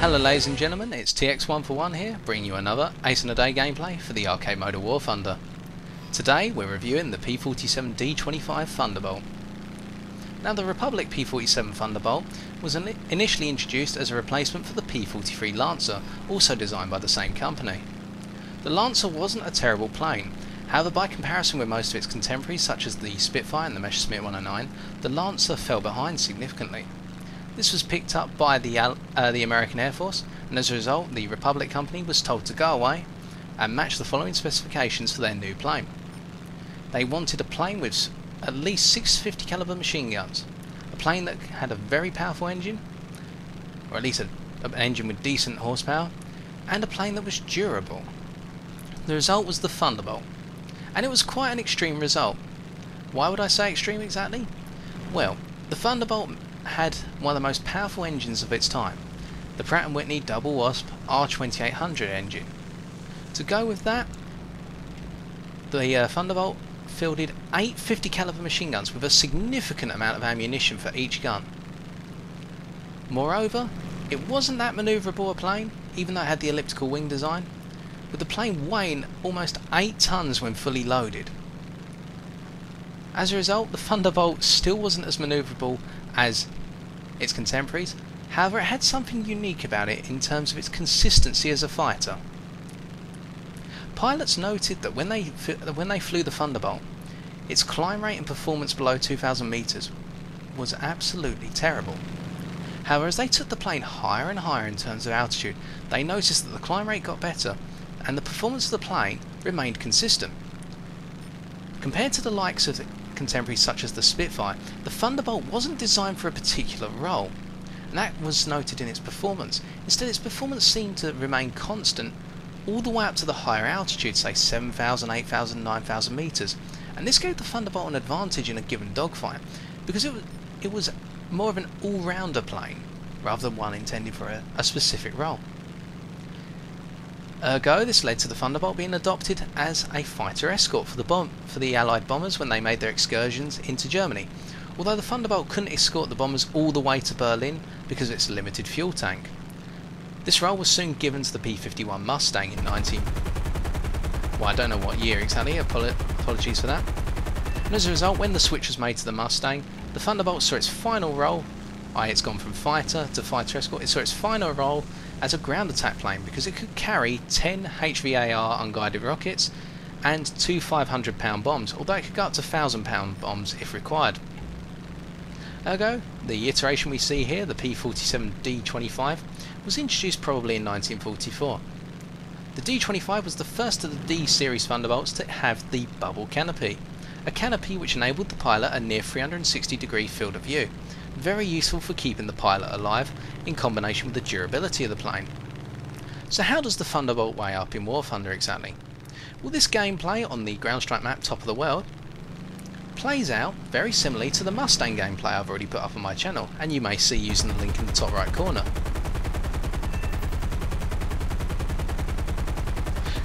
Hello ladies and gentlemen, it's TX141 here, bringing you another Ace in a Day gameplay for the arcade mode of War Thunder. Today we're reviewing the P-47D-25 Thunderbolt. Now the Republic P-47 Thunderbolt was initially introduced as a replacement for the P-43 Lancer, also designed by the same company. The Lancer wasn't a terrible plane, however by comparison with most of its contemporaries such as the Spitfire and the Messerschmitt 109, the Lancer fell behind significantly. This was picked up by the American Air Force, and as a result the Republic company was told to go away and match the following specifications for their new plane. They wanted a plane with at least 650 caliber machine guns, a plane that had a very powerful engine, or at least an engine with decent horsepower, and a plane that was durable. The result was the Thunderbolt, and it was quite an extreme result. Why would I say extreme exactly? Well, the Thunderbolt had one of the most powerful engines of its time, the Pratt & Whitney Double Wasp R2800 engine. To go with that, the Thunderbolt fielded 8 50 caliber machine guns with a significant amount of ammunition for each gun. Moreover, it wasn't that manoeuvrable a plane, even though it had the elliptical wing design, with the plane weighing almost 8 tons when fully loaded. As a result, the Thunderbolt still wasn't as manoeuvrable as its contemporaries, however it had something unique about it in terms of its consistency as a fighter. Pilots noted that when they flew the Thunderbolt, its climb rate and performance below 2,000 meters was absolutely terrible. However, as they took the plane higher and higher in terms of altitude, they noticed that the climb rate got better and the performance of the plane remained consistent. Compared to the likes of contemporaries such as the Spitfire, the Thunderbolt wasn't designed for a particular role, and that was noted in its performance. Instead, its performance seemed to remain constant all the way up to the higher altitudes, say 7,000, 8,000, 9,000 meters, and this gave the Thunderbolt an advantage in a given dogfight because it was more of an all-rounder plane rather than one intended for a specific role. Ergo, this led to the Thunderbolt being adopted as a fighter escort for the Allied bombers when they made their excursions into Germany, although the Thunderbolt couldn't escort the bombers all the way to Berlin because of its limited fuel tank. This role was soon given to the P-51 Mustang in I don't know what year exactly, apologies for that. And as a result, when the switch was made to the Mustang, the Thunderbolt saw its final role, it's gone from fighter to fighter escort, it saw its final role as a ground attack plane because it could carry 10 HVAR unguided rockets and 2 500-pound bombs, although it could go up to 1,000-pound bombs if required. Ergo, the iteration we see here, the P-47D-25, was introduced probably in 1944. The D-25 was the first of the D-series Thunderbolts to have the bubble canopy, a canopy which enabled the pilot a near 360-degree field of view, very useful for keeping the pilot alive in combination with the durability of the plane. So how does the Thunderbolt weigh up in War Thunder exactly? Well, this gameplay on the ground strike map Top of the World plays out very similarly to the Mustang gameplay I've already put up on my channel, and you may see using the link in the top right corner.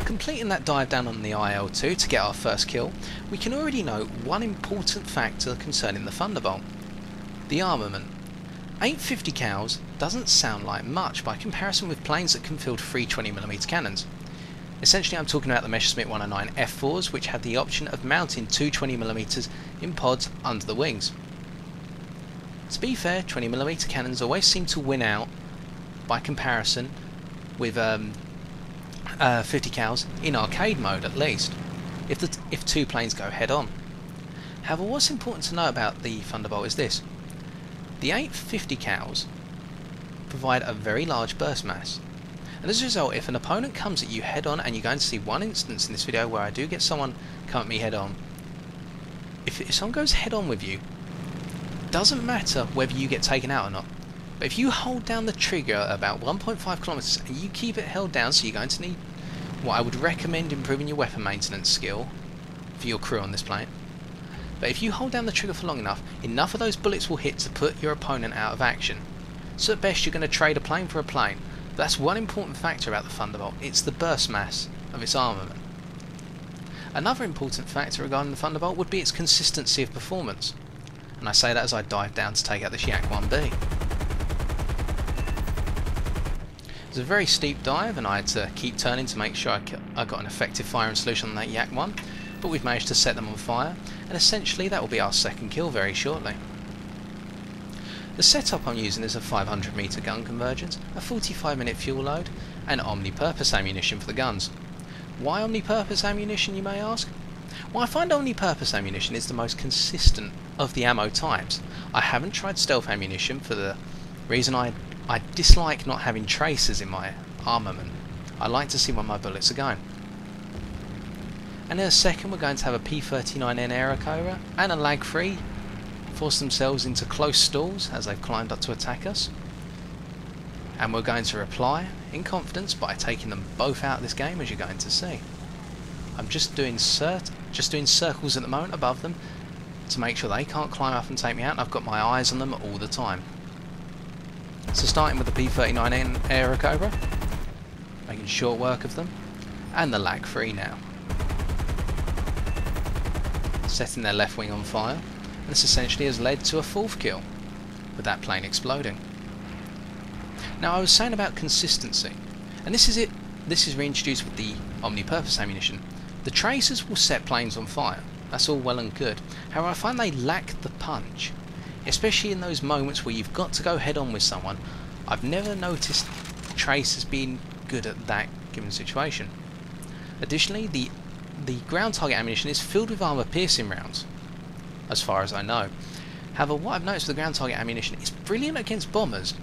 Completing that dive down on the IL-2 to get our first kill, we can already note one important factor concerning the Thunderbolt: the armament. 850 cals doesn't sound like much by comparison with planes that can field 320mm cannons. Essentially I'm talking about the Messerschmitt 109 F4s, which had the option of mounting 220mm in pods under the wings. To be fair, 20mm cannons always seem to win out by comparison with 50 cals in arcade mode, at least, if two planes go head on. However, what's important to know about the Thunderbolt is this: the 850 cals provide a very large burst mass, and as a result, if an opponent comes at you head on, and you're going to see one instance in this video where I do get someone come at me head on, if someone goes head on with you, doesn't matter whether you get taken out or not, but if you hold down the trigger about 1.5 kilometers and you keep it held down, so you're going to need what I would recommend improving your weapon maintenance skill for your crew on this plane. But if you hold down the trigger for long enough of those bullets will hit to put your opponent out of action. So at best you're going to trade a plane for a plane. But that's one important factor about the Thunderbolt: it's the burst mass of its armament. Another important factor regarding the Thunderbolt would be its consistency of performance, and I say that as I dive down to take out this Yak 1B. It was a very steep dive and I had to keep turning to make sure I got an effective firing solution on that Yak 1, but we've managed to set them on fire, and essentially that will be our second kill very shortly. The setup I'm using is a 500 metre gun convergence, a 45-minute fuel load, and omni-purpose ammunition for the guns. Why omni-purpose ammunition, you may ask? Well, I find omni-purpose ammunition is the most consistent of the ammo types. I haven't tried stealth ammunition for the reason I dislike not having tracers in my armament. I like to see where my bullets are going. And in a second we're going to have a P-39N Ergo and a lag-free force themselves into close stalls as they've climbed up to attack us. And we're going to reply in confidence by taking them both out of this game, as you're going to see. I'm just doing circles at the moment above them to make sure they can't climb up and take me out, and I've got my eyes on them all the time. So starting with the P-39N Ergo, making short work of them, and the lag-free now. Setting their left wing on fire, and this essentially has led to a fourth kill, with that plane exploding. Now I was saying about consistency, and this is it. This is reintroduced with the omni-purpose ammunition. The tracers will set planes on fire, that's all well and good. However, I find they lack the punch, especially in those moments where you've got to go head on with someone. I've never noticed tracers being good at that given situation. Additionally, the ground target ammunition is filled with armour piercing rounds, as far as I know. However, what I've noticed with the ground target ammunition is brilliant against bombers,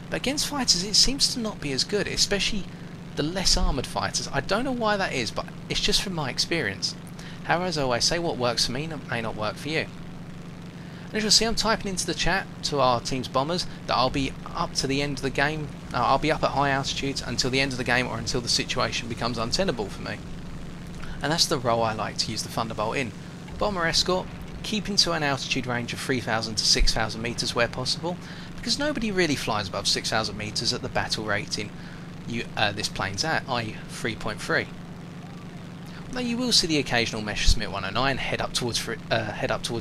but against fighters it seems to not be as good, especially the less armoured fighters. I don't know why that is, but it's just from my experience. However, as I always say, what works for me may not work for you. And as you'll see, I'm typing into the chat to our team's bombers that I'll be up to the end of the game. I'll be up at high altitudes until the end of the game, or until the situation becomes untenable for me. And that's the role I like to use the Thunderbolt in. Bomber escort, keeping to an altitude range of 3,000 to 6,000 metres where possible, because nobody really flies above 6,000 metres at the battle rating this plane's at, i.e. 3.3. Although you will see the occasional Messerschmitt 109 head up towards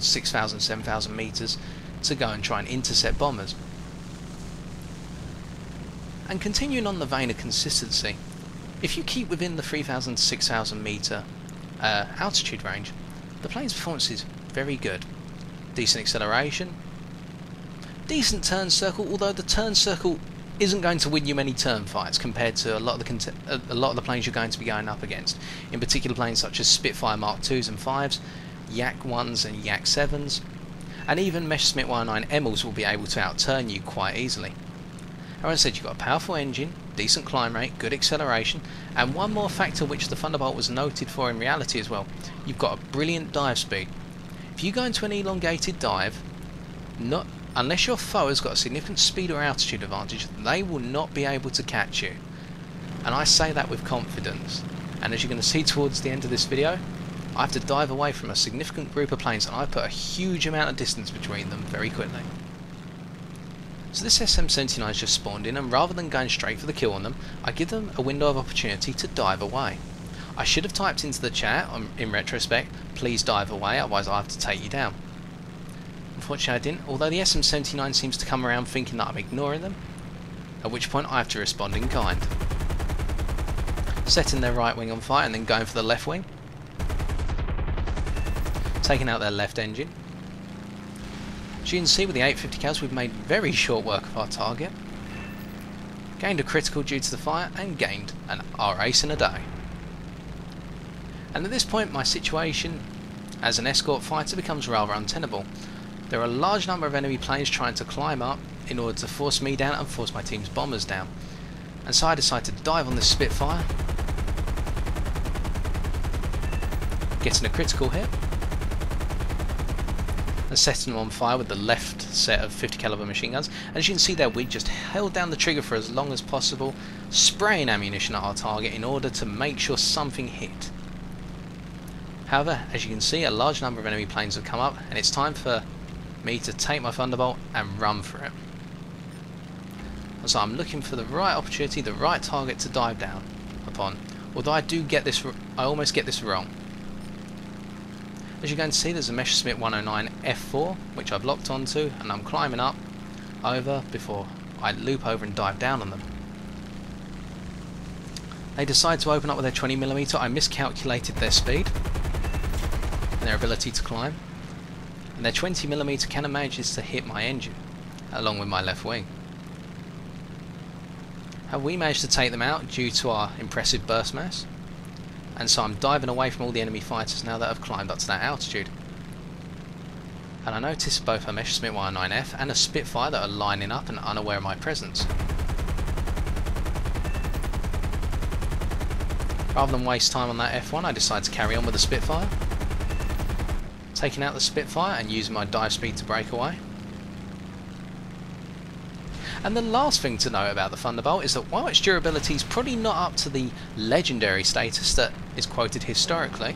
6,000, 7,000 metres to go and try and intercept bombers. And continuing on the vein of consistency, if you keep within the 3,000 to 6,000 metre altitude range, the plane's performance is very good. Decent acceleration, decent turn circle, although the turn circle isn't going to win you many turn fights compared to a lot of the planes you're going to be going up against. In particular, planes such as Spitfire Mark 2s and 5s, Yak 1s and Yak 7s, and even Messerschmitt 109 Emils will be able to outturn you quite easily. However, as I said, you've got a powerful engine, decent climb rate, good acceleration, and one more factor which the Thunderbolt was noted for in reality as well, you've got a brilliant dive speed. If you go into an elongated dive, unless your foe has got a significant speed or altitude advantage, they will not be able to catch you. And I say that with confidence. And as you're going to see towards the end of this video, I have to dive away from a significant group of planes, and I put a huge amount of distance between them very quickly. So this SM-79 has just spawned in, and rather than going straight for the kill on them, I give them a window of opportunity to dive away. I should have typed into the chat, in retrospect, please dive away, otherwise I'll have to take you down. Unfortunately I didn't, although the SM-79 seems to come around thinking that I'm ignoring them, at which point I have to respond in kind. Setting their right wing on fire and then going for the left wing. Taking out their left engine. As you can see with the 850 cals we've made very short work of our target. Gained a critical due to the fire and gained our ace in a day. And at this point my situation as an escort fighter becomes rather untenable. There are a large number of enemy planes trying to climb up in order to force me down and force my team's bombers down. And so I decided to dive on this Spitfire, getting a critical hit, and setting them on fire with the left set of 50 caliber machine guns. And as you can see there, we just held down the trigger for as long as possible, spraying ammunition at our target in order to make sure something hit. However, as you can see, a large number of enemy planes have come up, and it's time for me to take my Thunderbolt and run for it. So I'm looking for the right opportunity, the right target to dive down upon. Although I almost get this wrong. As you're going to see, there's a Messerschmitt 109 F4 which I've locked onto, and I'm climbing up over before I loop over and dive down on them. They decide to open up with their 20mm. I miscalculated their speed and their ability to climb, and their 20mm cannon manages to hit my engine along with my left wing. Have we managed to take them out due to our impressive burst mass? And so I'm diving away from all the enemy fighters now that have climbed up to that altitude. And I notice both a Messerschmitt 109F and a Spitfire that are lining up and unaware of my presence. Rather than waste time on that F1, I decide to carry on with the Spitfire, taking out the Spitfire and using my dive speed to break away. And the last thing to note about the Thunderbolt is that while its durability is probably not up to the legendary status that is quoted historically,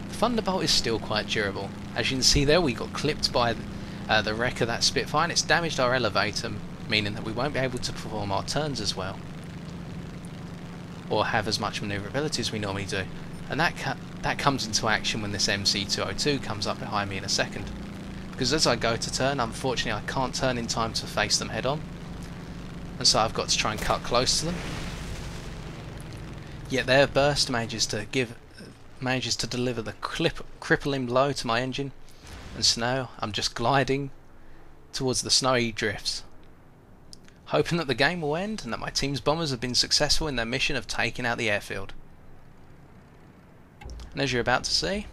the Thunderbolt is still quite durable. As you can see there, we got clipped by the wreck of that Spitfire, and it's damaged our elevator, meaning that we won't be able to perform our turns as well, or have as much manoeuvrability as we normally do. And that comes into action when this MC202 comes up behind me in a second. Because as I go to turn, unfortunately I can't turn in time to face them head on, and so I've got to try and cut close to them. Yet their burst manages to deliver the crippling blow to my engine, and so now I'm just gliding towards the snowy drifts, hoping that the game will end and that my team's bombers have been successful in their mission of taking out the airfield. And as you're about to see,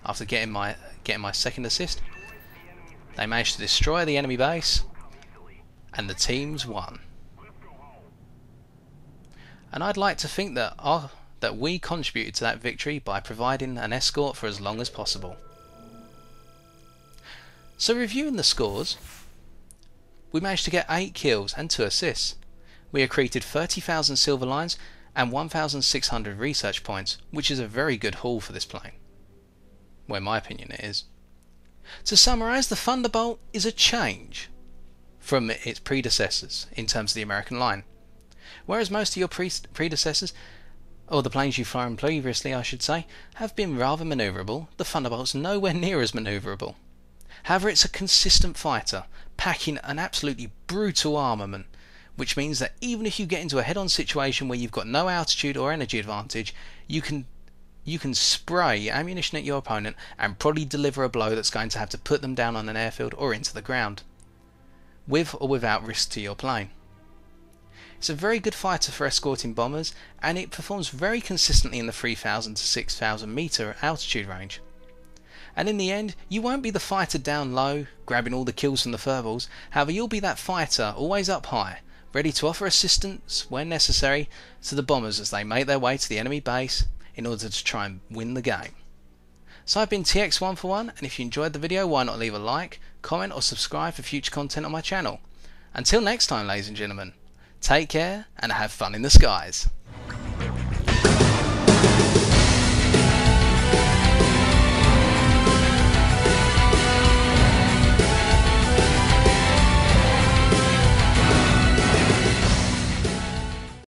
after getting my second assist, they managed to destroy the enemy base, and the teams won. And I'd like to think that we contributed to that victory by providing an escort for as long as possible. So reviewing the scores, we managed to get 8 kills and 2 assists. We accreted 30,000 silver lines and 1,600 research points, which is a very good haul for this plane. Well, in my opinion it is. To summarise, the Thunderbolt is a change from its predecessors in terms of the American line. Whereas most of your predecessors, or the planes you've flown previously I should say, have been rather manoeuvrable, the Thunderbolt's nowhere near as manoeuvrable. However, it's a consistent fighter, packing an absolutely brutal armament, which means that even if you get into a head-on situation where you've got no altitude or energy advantage, you can spray ammunition at your opponent and probably deliver a blow that's going to have to put them down on an airfield or into the ground, with or without risk to your plane. It's a very good fighter for escorting bombers, and it performs very consistently in the 3,000 to 6,000 meter altitude range. And in the end, you won't be the fighter down low, grabbing all the kills from the furballs. However, you'll be that fighter always up high, ready to offer assistance when necessary to the bombers as they make their way to the enemy base in order to try and win the game. So I've been TX141, and if you enjoyed the video, why not leave a like, comment or subscribe for future content on my channel. Until next time, ladies and gentlemen, take care and have fun in the skies.